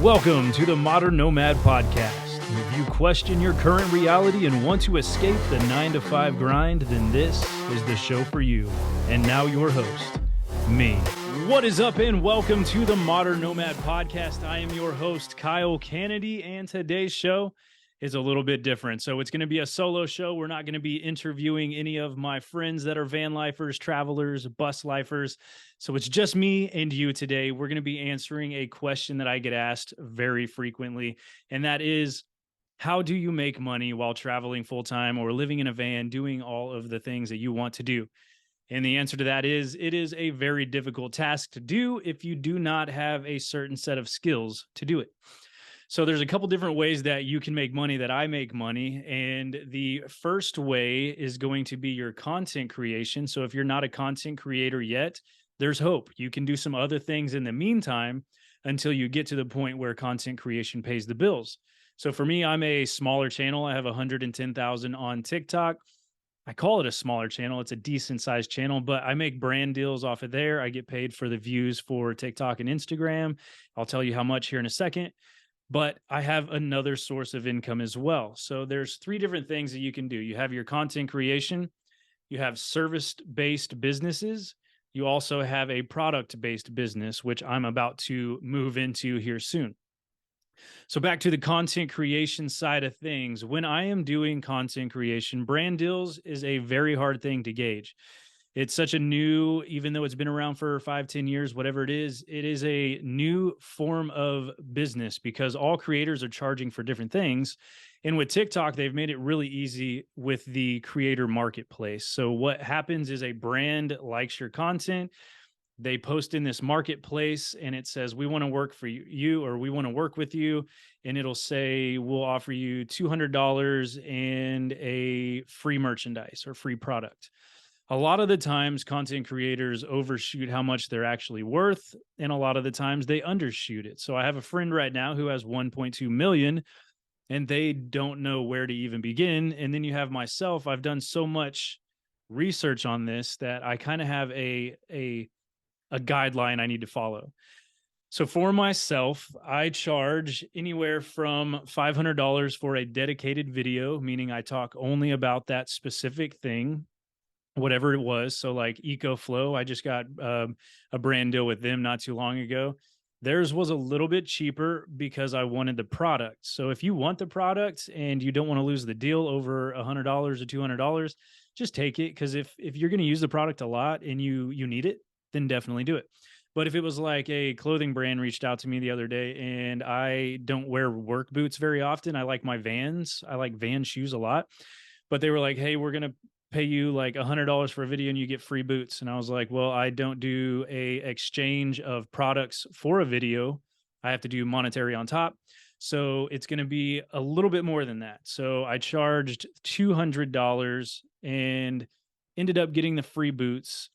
Welcome to the Modern Nomad Podcast. If you question your current reality and want to escape the 9-to-5 grind, then this is the show for you. And now your host, me. What is up and welcome to the Modern Nomad Podcast. I am your host, Kyle Kennedy, and today's show is a little bit different. So it's going to be a solo show. We're not going to be interviewing any of my friends that are van lifers, travelers, bus lifers. So it's just me and you today. We're going to be answering a question that I get asked very frequently, and that is, how do you make money while traveling full-time or living in a van, doing all of the things that you want to do? And the answer to that is, it is a very difficult task to do if you do not have a certain set of skills to do it. So there's a couple different ways that you can make money, that I make money. And the first way is going to be your content creation. So if you're not a content creator yet, there's hope. You can do some other things in the meantime until you get to the point where content creation pays the bills. So for me, I'm a smaller channel. I have 110,000 on TikTok. I call it a smaller channel. It's a decent sized channel, but I make brand deals off of there. I get paid for the views for TikTok and Instagram. I'll tell you how much here in a second. But I have another source of income as well. So there's three different things that you can do. You have your content creation, you have service-based businesses, you also have a product-based business, which I'm about to move into here soon. So back to the content creation side of things. When I am doing content creation, brand deals is a very hard thing to gauge. It's such a new, even though it's been around for 5-10 years, whatever it is a new form of business because all creators are charging for different things. And with TikTok, they've made it really easy with the creator marketplace. So what happens is a brand likes your content. They post in this marketplace and it says, we want to work for you, or we want to work with you. And it'll say, we'll offer you $200 and a free merchandise or free product. A lot of the times content creators overshoot how much they're actually worth, and a lot of the times they undershoot it. So I have a friend right now who has 1.2 million and they don't know where to even begin. And then you have myself. I've done so much research on this that I kind of have a guideline I need to follow. So for myself, I charge anywhere from $500 for a dedicated video, meaning I talk only about that specific thing, whatever it was. So like EcoFlow, I just got a brand deal with them not too long ago. Theirs was a little bit cheaper because I wanted the product. So if you want the product and you don't want to lose the deal over $100 or $200, just take it. Because if you're going to use the product a lot and you need it, then definitely do it. But if it was like a clothing brand reached out to me the other day, and I don't wear work boots very often, I like my Vans. I like Van shoes a lot. But they were like, hey, we're going to pay you like $100 for a video and you get free boots. And I was like, well, I don't do a exchange of products for a video. I have to do monetary on top. So it's going to be a little bit more than that. So I charged $200 and ended up getting the free boots.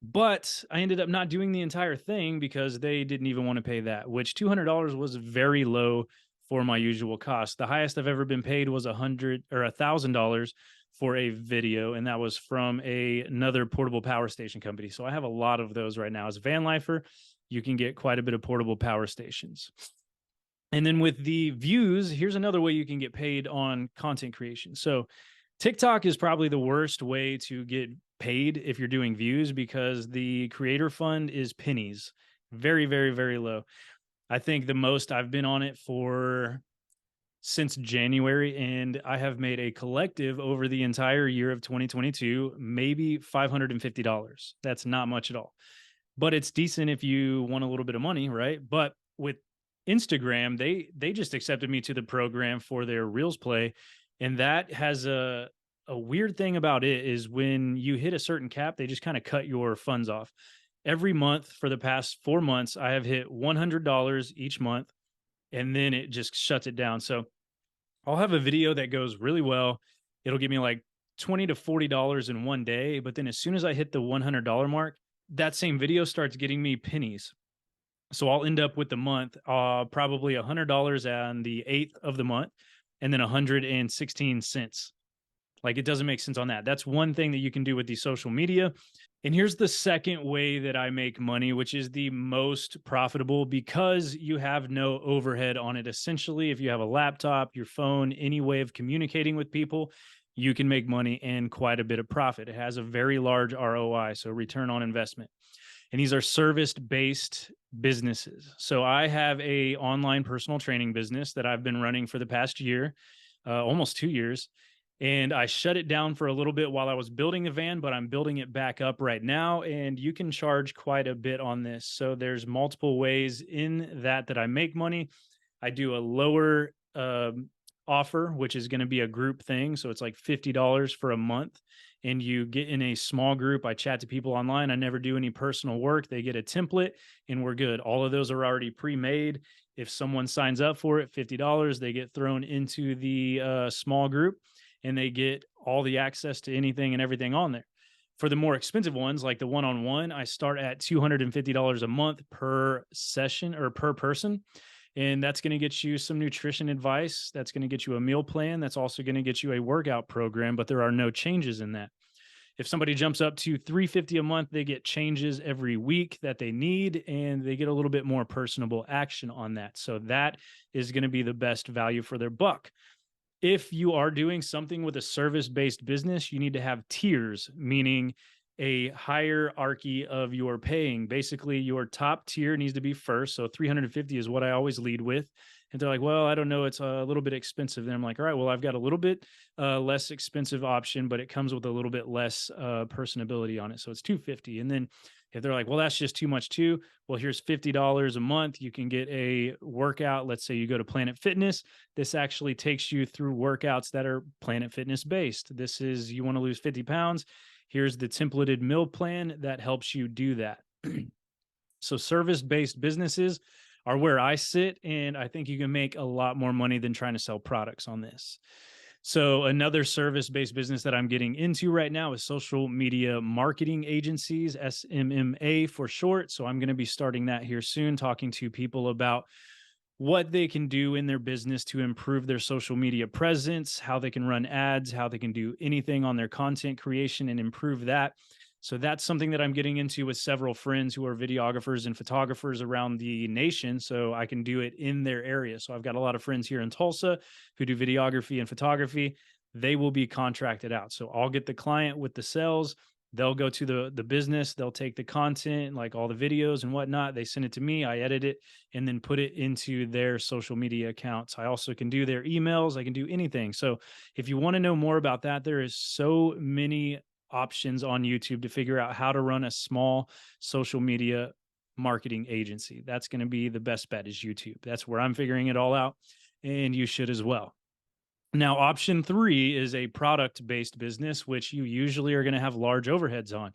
But I ended up not doing the entire thing because they didn't even want to pay that, which $200 was very low for my usual cost. The highest I've ever been paid was $100 or $1,000 for a video, and that was from another portable power station company. So I have a lot of those right now. As a van lifer, you can get quite a bit of portable power stations. And then with the views, here's another way you can get paid on content creation. So TikTok is probably the worst way to get paid if you're doing views because the creator fund is pennies, very, very, very low. I think the most I've been on it for since January, and I have made a collective over the entire year of 2022, maybe $550. That's not much at all, but it's decent if you want a little bit of money, right? But with Instagram, they just accepted me to the program for their Reels play, and that has a weird thing about it is when you hit a certain cap, they just kind of cut your funds off. Every month for the past 4 months, I have hit $100 each month, and then it just shuts it down. So I'll have a video that goes really well. It'll give me like $20 to $40 in one day. But then as soon as I hit the $100 mark, that same video starts getting me pennies. So I'll end up with the month, probably $100 on the 8th of the month, and then 116 cents. Like, it doesn't make sense on that. That's one thing that you can do with the social media. And here's the second way that I make money, which is the most profitable because you have no overhead on it. Essentially, if you have a laptop, your phone, any way of communicating with people, you can make money and quite a bit of profit. It has a very large ROI, so return on investment. And these are service-based businesses. So I have a online personal training business that I've been running for the past year, almost 2 years. And I shut it down for a little bit while I was building the van, but I'm building it back up right now. And you can charge quite a bit on this. So there's multiple ways in that I make money. I do a lower offer, which is going to be a group thing. So it's like $50 for a month. And you get in a small group. I chat to people online. I never do any personal work. They get a template and we're good. All of those are already pre-made. If someone signs up for it, $50, they get thrown into the small group and they get all the access to anything and everything on there. For the more expensive ones, like the one-on-one, I start at $250 a month per session or per person. And that's going to get you some nutrition advice. That's going to get you a meal plan. That's also going to get you a workout program, but there are no changes in that. If somebody jumps up to $350 a month, they get changes every week that they need, and they get a little bit more personable action on that. So that is going to be the best value for their buck. If you are doing something with a service-based business, you need to have tiers, meaning a hierarchy of your paying. Basically, your top tier needs to be first. So 350 is what I always lead with. And they're like, well, I don't know, it's a little bit expensive. Then I'm like, all right, well, I've got a little bit less expensive option, but it comes with a little bit less personability on it. So it's 250. And then if they're like, well, that's just too much too, well, here's $50 a month. You can get a workout. Let's say you go to Planet Fitness. This actually takes you through workouts that are Planet Fitness based. This is, you want to lose 50 pounds. Here's the templated meal plan that helps you do that. So service-based businesses are where I sit, and I think you can make a lot more money than trying to sell products on this. So another service-based business that I'm getting into right now is social media marketing agencies, SMMA for short. So I'm going to be starting that here soon, talking to people about what they can do in their business to improve their social media presence, how they can run ads, how they can do anything on their content creation and improve that. So that's something that I'm getting into with several friends who are videographers and photographers around the nation. So I can do it in their area. So I've got a lot of friends here in Tulsa who do videography and photography. They will be contracted out. So I'll get the client with the sales. They'll go to the business. They'll take the content, like all the videos and whatnot. They send it to me. I edit it and then put it into their social media accounts. I also can do their emails. I can do anything. So if you want to know more about that, there is so many options on YouTube to figure out how to run a small social media marketing agency. That's going to be the best bet, is YouTube. That's where I'm figuring it all out, and you should as well. Now, option 3 is a product-based business, which you usually are going to have large overheads on.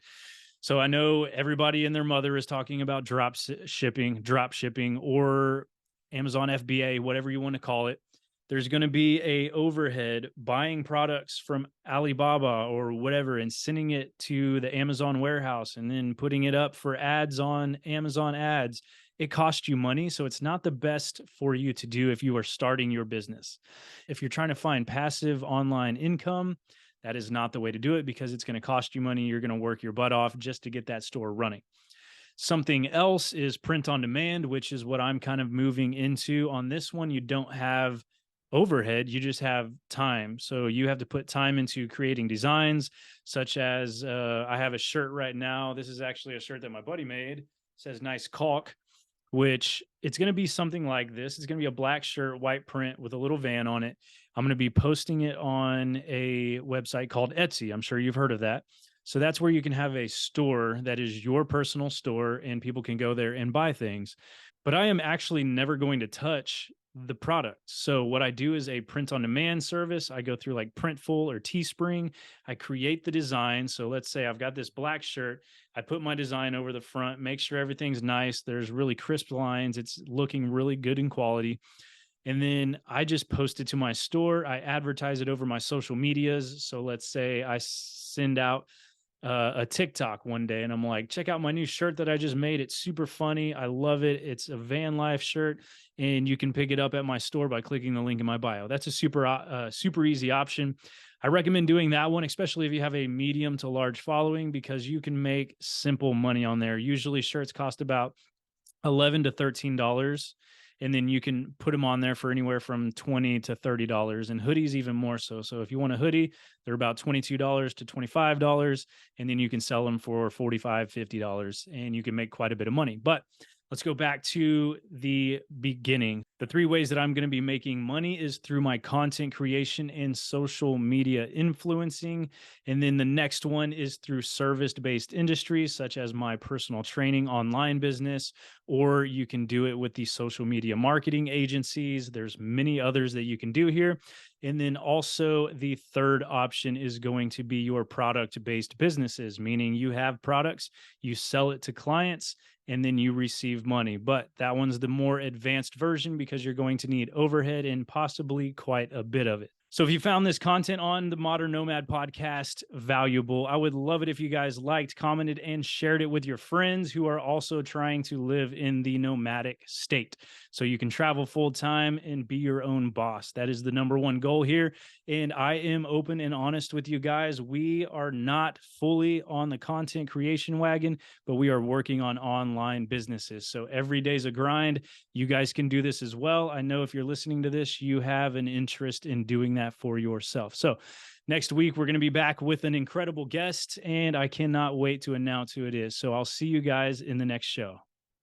So I know everybody and their mother is talking about drop shipping, or Amazon FBA, whatever you want to call it. There's going to be a overhead buying products from Alibaba or whatever and sending it to the Amazon warehouse and then putting it up for ads on Amazon ads. It costs you money. So it's not the best for you to do if you are starting your business. If you're trying to find passive online income, that is not the way to do it because it's going to cost you money. You're going to work your butt off just to get that store running. Something else is print on demand, which is what I'm kind of moving into. On this one, you don't have overhead, you just have time. So you have to put time into creating designs, such as I have a shirt right now. This is actually a shirt that my buddy made. It says "Nice Caulk," which it's going to be something like this. It's going to be a black shirt, white print with a little van on it. I'm going to be posting it on a website called Etsy. I'm sure you've heard of that. So that's where you can have a store that is your personal store and people can go there and buy things. But I am actually never going to touch the product. So what I do is a print on demand service. I go through like Printful or Teespring. I create the design. So let's say I've got this black shirt. I put my design over the front, make sure everything's nice. There's really crisp lines. It's looking really good in quality. And then I just post it to my store. I advertise it over my social medias. So let's say I send out a TikTok one day, and I'm like, check out my new shirt that I just made. It's super funny. I love it. It's a van life shirt, and you can pick it up at my store by clicking the link in my bio. That's a super easy option. I recommend doing that one, especially if you have a medium to large following, because you can make simple money on there. Usually shirts cost about $11 to $13, and then you can put them on there for anywhere from $20 to $30, and hoodies even more so. So if you want a hoodie, they're about $22 to $25, and then you can sell them for $45, $50, and you can make quite a bit of money. But let's go back to the beginning. The three ways that I'm going to be making money is through my content creation and social media influencing. And then the next one is through service-based industries, such as my personal training online business, or you can do it with the social media marketing agencies. There's many others that you can do here. And then also the third option is going to be your product-based businesses, meaning you have products, you sell it to clients, and then you receive money. But that one's the more advanced version because you're going to need overhead and possibly quite a bit of it. So if you found this content on the Modern Nomad podcast valuable, I would love it if you guys liked, commented, and shared it with your friends who are also trying to live in the nomadic state. So you can travel full time and be your own boss. That is the number one goal here. And I am open and honest with you guys. We are not fully on the content creation wagon, but we are working on online businesses. So every day's a grind. You guys can do this as well. I know if you're listening to this, you have an interest in doing that for yourself. So next week, we're going to be back with an incredible guest, and I cannot wait to announce who it is. So I'll see you guys in the next show.